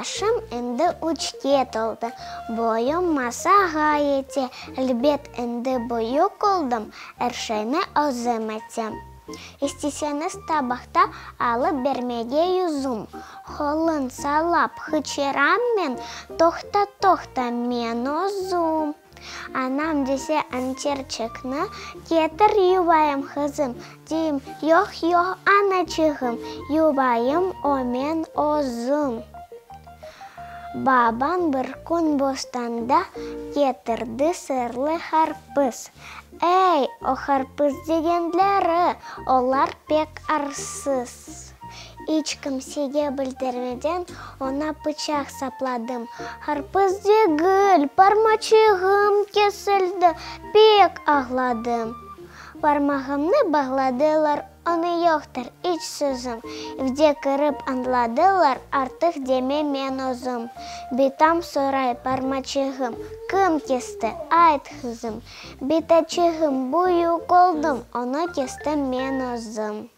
Яшым энди учке толды. Бойым маса гаете, әлбет энди бою колдым, әршәйне озым әтем. Истесеніз табақта алып бермеге юзум. Холын салап хычырам мен, тоқта мен озум. Анам десе анчерчекні кетір юбайым қызым. Дейм, йох, аначығым, юбайым омен озым. Бабан бір күн бостанда кетірді сырлы харпыз. Эй, о харпыз дегендлері, олар пек арсыз. Ичкім себе білдірмеден, она пычақ сапладым. Харпыз дегіл, пармачығым кесілді, пек ағладым. Пармағымны бағладылар, оны yoqтыр iç sözüm. Evde kırıp anladılar, artık deme men ozum. Bitam soray parmacığım, kim kesti, ait kızım. Bitacığım, büyük oldum, onu kestim men ozum.